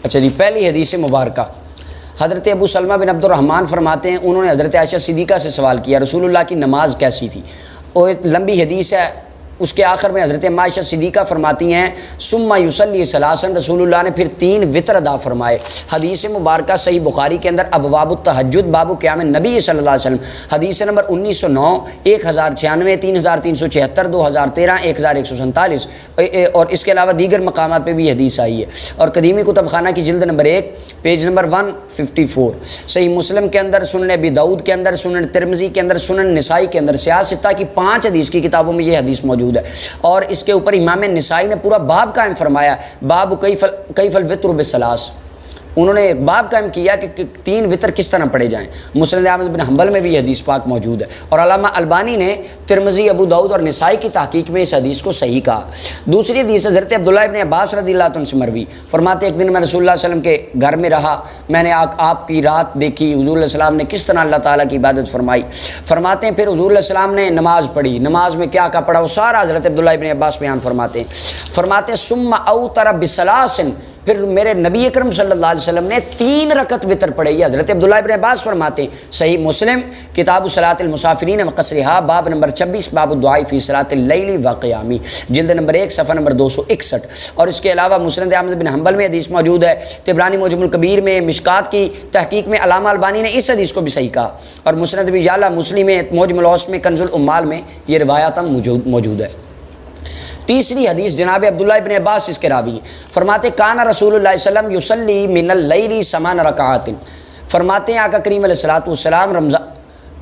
اچھا جی، پہلی حدیث مبارکہ حضرت ابو سلمہ بن عبد الرحمن فرماتے ہیں انہوں نے حضرت عائشہ صدیقہ سے سوال کیا رسول اللہ کی نماز کیسی تھی. وہ ایک لمبی حدیث ہے، اس کے آخر میں حضرت عائشہ صدیقہ فرماتی ہیں ثم یصلی ثلاثا، رسول اللہ نے پھر 3 وطر ادا فرمائے. حدیث مبارکہ صحیح بخاری کے اندر ابواب التہجد باب قیام نبی صلی اللہ علیہ وسلم، حدیث نمبر 1909، 1096، 3376، 2013، 1147، اور اس کے علاوہ دیگر مقامات پہ بھی حدیث آئی ہے. اور قدیمی کتب خانہ کی جلد نمبر 1 پیج نمبر 154، صحیح مسلم کے اندر، سنن ابی داؤد کے اندر، سنن ترمذی کے اندر، سنن نسائی کے اندر، سیاہ ستہ کی 5 حدیث کی کتابوں میں یہ حدیث موجود ہے. اور اس کے اوپر امام نسائی نے پورا باب قائم فرمایا، باب کیف الوتر بالثلاث. انہوں نے ایک باب قائم کیا کہ 3 وطر کس طرح پڑھے جائیں. مسند احمد بن حنبل میں بھی حدیث پاک موجود ہے، اور علامہ البانی نے ترمذی، ابو داؤد اور نسائی کی تحقیق میں اس حدیث کو صحیح کہا. دوسری حدیث حضرت عبداللہ ابن عباس رضی اللہ عنہ سے مروی، فرماتے ایک دن میں رسول اللہ صلی اللہ علیہ وسلم کے گھر میں رہا، میں نے آپ کی رات دیکھی، حضور علیہ السلام نے کس طرح اللہ تعالیٰ کی عبادت فرمائی. فرماتے ہیں پھر حضور علیہ السلام نے نماز پڑھی، نماز میں کیا پڑھا وہ سارا حضرت عبداللہ ابن عباس بیان فرماتے ہیں. فرماتے ثم اوتر بثلاث، پھر میرے نبی اکرم صلی اللہ علیہ وسلم نے 3 رکعت وطر پڑھے. یہ حضرت عبداللہ ابن عباس فرماتے ہیں. صحیح مسلم کتاب صلاۃ المسافرین وقصرها باب نمبر 26 باب الدعاء فی صلاۃ اللیل وقیام، جلد نمبر 1 صفحہ نمبر 261. اور اس کے علاوہ مسند احمد بن حنبل میں حدیث موجود ہے، طبرانی معجم الکبیر میں، مشکات کی تحقیق میں علامہ البانی نے اس حدیث کو بھی صحیح کہا، اور مسند ابی یعلا مسلم میں، معجم الاوسط میں، کنز الامال میں یہ روایات موجود ہے. تیسری حدیث جناب عبداللہ ابن عباس اس کے راوی ہیں، فرماتے کان رسول اللہ صلی اللہ علیہ وسلم یصلی من اللیل 8 رکعات. فرماتے ہیں آقا کریم علیہ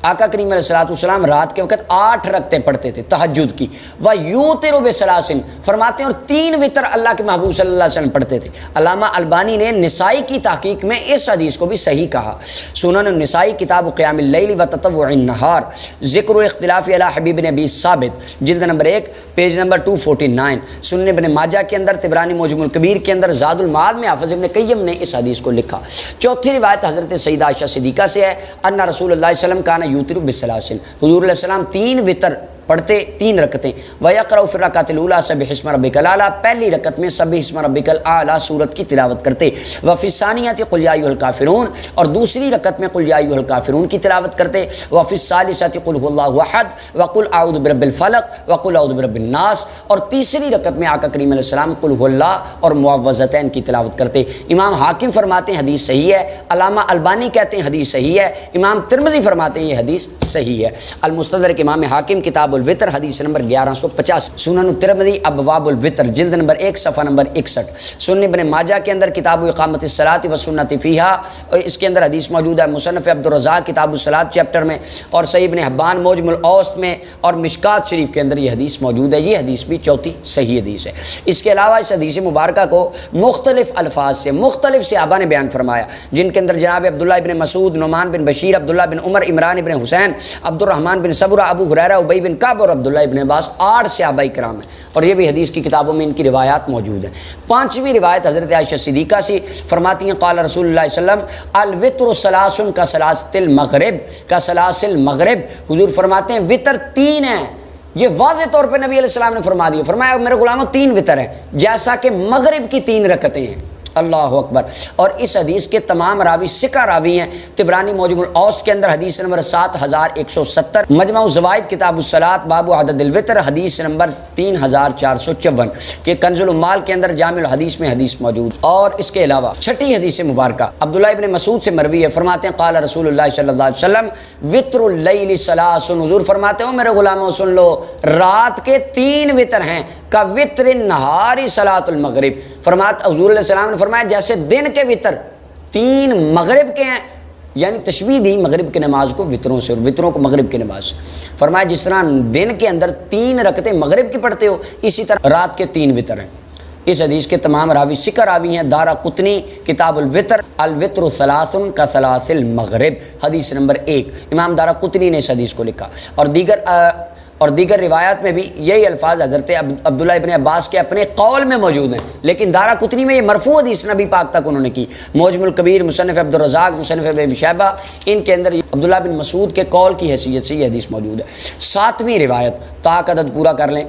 آقا کریم علیہ السلام رات کے وقت 8 رکعتیں پڑھتے تھے تہجد کی. وَيُوتِرُ بِثَلَاثٍ، فرماتے ہیں اور 3 وطر اللہ کے محبوب صلی اللہ علیہ وسلم پڑھتے تھے. علامہ البانی نے نسائی کی تحقیق میں اس حدیث کو بھی صحیح کہا. سنن النسائی کتاب قیام اللیل و تطوع النہار، ذکر و اختلاف علی حبیب بن ابی ثابت، جلد نمبر 1 پیج نمبر 249. سنن ابن ماجہ کے اندر، طبرانی معجم الکبیر کے اندر، زاد المعاد میں حافظ ابن قیم نے اس حدیث کو لکھا. چوتھی روایت حضرت سیدہ عائشہ صدیقہ سے ہے، ان رسول اللہ صلی اللہ علیہ وسلم کان یوتر بالثلاث، حضور علیہ السلام 3 وطر پڑھتے 3 رکعتیں. وَيَقْرَأُ فِي الرَّكْعَةِ الْأُولَىٰ سَبِّحِ اسْمَ رَبِّكَ الْأَعْلَىٰ، پہلی رکعت میں سبح اسم ربک الاعلیٰ سورت کی تلاوت کرتے. وَفِي الثَّانِيَةِ قُلْ يَا أَيُّهَا الْكَافِرُونَ، اور دوسری رکعت میں قُلْ يَا أَيُّهَا الْكَافِرُونَ کی تلاوت کرتے. وَفِي الثَّالِثَةِ قُلْ هُوَ اللَّهُ أَحَدٌ وَقُلْ أَعُوذُ بِرَبِّ الْفَلَقِ وَقُلْ أَعُوذُ بِرَبِّ النَّاسِ، اور تیسری رکعت میں آقا کریم علیہ السلام قُلْ هُوَ اللَّهُ اور معوذتین کی تلاوت کرتے. امام حاکم فرماتے ہیں حدیث صحیح ہے، علامہ البانی کہتے ہیں حدیث صحیح ہے، امام ترمذی فرماتے ہیں یہ حدیث صحیح ہے. المستدرک امام حاکم کتاب الوتر حدیث نمبر 1150. سنن الترمذی ابواب الوتر جلد نمبر 1 صفحہ نمبر 61. سنن ابن ماجہ کے اندر کتاب اقامت الصلاۃ والسنۃ فیہا، اس کے اندر حدیث موجود ہے. مصنف عبد الرزاق کتاب الصلاۃ چیپٹر میں، اور صحیح ابن حبان معجم الاوسط میں، اور مشکات شریف کے اندر یہ حدیث موجود ہے. یہ حدیث بھی چوتھی صحیح حدیث ہے. اس کے علاوہ اس حدیث مبارکہ کو مختلف الفاظ سے مختلف صحابہ نے بیان فرمایا، جن کے اندر جناب عبداللہ ابن مسعود، نعمان بن بشیر، عبداللہ بن عمر، عمران ابن حسین، عبد الرحمن بن صبرہ، ابو ہریرہ، ابی بن کعب اور عبداللہ ابن عباس، 8 صحابہ کرام ہیں، اور یہ بھی حدیث کی کتابوں میں ان کی روایات موجود ہیں. 5ویں روایت حضرت عائشہ صدیقہ سے، فرماتی ہیں قال رسول اللہ صلی اللہ علیہ وسلم الوتر ثلاث کثلاثل المغرب، کثلاثل المغرب، حضور فرماتے ہیں وطر 3 ہیں. یہ واضح طور پہ نبی علیہ السلام نے فرما دیا، فرمایا میرے غلاموں 3 وطر ہیں جیسا کہ مغرب کی 3 رکعتیں ہیں. اللہ اکبر. اور اس حدیث کے تمام راوی ثقہ راوی ہیں. طبرانی معجم الاوسط کے اندر حدیث نمبر 7170، مجمع الزوائد کتاب الصلاۃ باب عدد الوتر حدیث نمبر 3454 کہ کنز الامال کے اندر جامع الحدیث میں حدیث موجود. اور اس کے علاوہ 6ٹھی حدیث مبارکہ عبداللہ ابن مسعود سے مروی ہے، فرماتے ہیں قال رسول اللہ صلی اللہ علیہ وسلم وتر اللیل ثلاث، حضور فرماتے ہو میرے غلاموں سن لو رات کے 3 وطر ہیں، کا وطر النہار صلاۃ المغرب. فرماتے حضور علیہ السلام نے فرمایا جیسے دن کے وطر 3 مغرب کے ہیں، یعنی تشبیہ دی مغرب کی نماز کو وطروں سے اور وطروں کو مغرب کی نماز سے. فرمایا جس طرح دن کے اندر 3 رکعتیں مغرب کی پڑھتے ہو، اسی طرح رات کے 3 وطر ہیں. اس حدیث کے تمام راوی ثقہ راوی ہیں. دارقطنی کتاب الوتر الوتر ثلاث کثلاث المغرب حدیث نمبر 1، امام دارقطنی نے اس حدیث کو لکھا. اور اور دیگر روایات میں بھی یہی الفاظ حضرت عبداللہ ابن عباس کے اپنے قول میں موجود ہیں، لیکن دارقطنی میں یہ مرفوع حدیث نبی پاک تک انہوں نے کی۔ معجم الکبیر، مصنف عبدالرزاق، مصنف ابن شیبہ، ان کے اندر عبداللہ بن مسعود کے قول کی حیثیت سے یہ حدیث موجود ہے۔ ساتویں روایت، طاق عدد پورا کر لیں،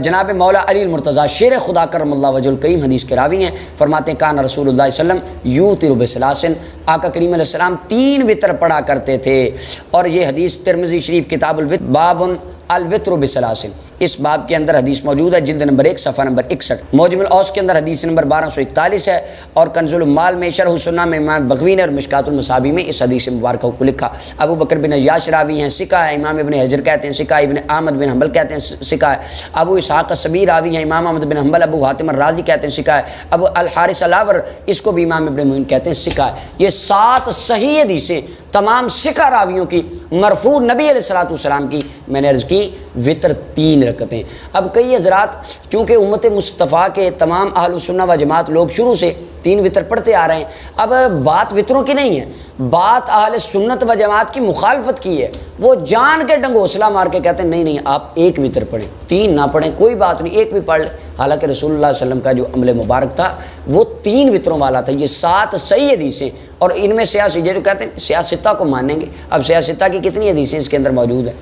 جناب مولا علی المرتضیٰ شیر خدا کرم اللہ وجہ الکریم حدیث کے راوی ہیں، فرماتے ہیں کان رسول اللہ صلی اللہ علیہ وسلم یوتر بثلاثن، آقا کریم علیہ السلام 3 وطر پڑھا کرتے تھے۔ اور یہ حدیث ترمذی شریف کتاب الوتر باب الوتر بثلاثن، اس باب کے اندر حدیث موجود ہے، جلد نمبر 1 صفحہ نمبر 61۔ معجم الاوس کے اندر حدیث نمبر 1241 ہے، اور کنز المال میں شرح السنہ میں امام بغوی نے اور مشکات المصابیح میں اس حدیث مبارکہ کو لکھا۔ ابو بکر بن عیاش راوی ہیں، ثقہ ہے، امام ابن حجر کہتے ہیں ثقہ، ابن احمد بن حنبل کہتے ہیں ثقہ ہے، ابو اسحاق السبیعی راوی ہیں، امام احمد بن حنبل، ابو حاتم الرازی کہتے ہیں ثقہ ہے، ابو الحارث الاور اس کو بھی امام ابن معین کہتے ہیں ثقہ ہے۔ یہ 7 صحیح حدیثیں تمام ثقہ راویوں کی مرفوع نبی علیہ الصلوۃ والسلام کی، میں نے عرض کی وطر 3 رکعتیں۔ اب کئی حضرات چونکہ امت مصطفیٰ کے تمام اہل سنہ و جماعت لوگ شروع سے 3 وطر پڑھتے آ رہے ہیں، اب بات وطروں کی نہیں ہے، بات اہل سنت و جماعت کی مخالفت کی ہے۔ وہ جان کے ڈنگوسلا مار کے کہتے ہیں نہیں نہیں آپ 1 وطر پڑھیں، 3 نہ پڑھیں، کوئی بات نہیں 1 بھی پڑھ لیں۔ حالانکہ رسول اللہ صلی اللہ علیہ وسلم کا جو عمل مبارک تھا وہ 3 وطروں والا تھا۔ یہ 7 صحیح حدیثیں، اور ان میں سیاسی جو کہتے ہیں سیاستہ کو مانیں گے، اب سیاستہ کی کتنی حدیثیں اس کے اندر موجود ہیں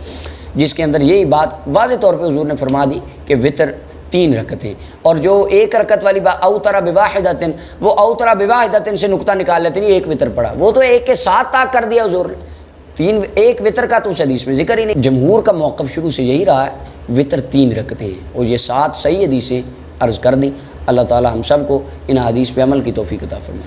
جس کے اندر یہی بات واضح طور پہ حضور نے فرما دی کہ وطر 3 رکعتیں۔ اور جو 1 رکعت والی بات اوتر بواحدۃ، وہ اوتر بواحدۃ سے نقطہ نکال لیتے نہیں 1 وطر پڑھا، وہ تو 1 کے ساتھ طاق کر دیا حضور نے، 1 وطر کا تو اس حدیث میں ذکر ہی نہیں۔ جمہور کا موقف شروع سے یہی رہا ہے وطر 3 رکعتیں ہیں، اور یہ 7 صحیح حدیثیں عرض کر دیں۔ اللہ تعالی ہم سب کو ان حدیث پہ عمل کی توفیق عطا فرمائے۔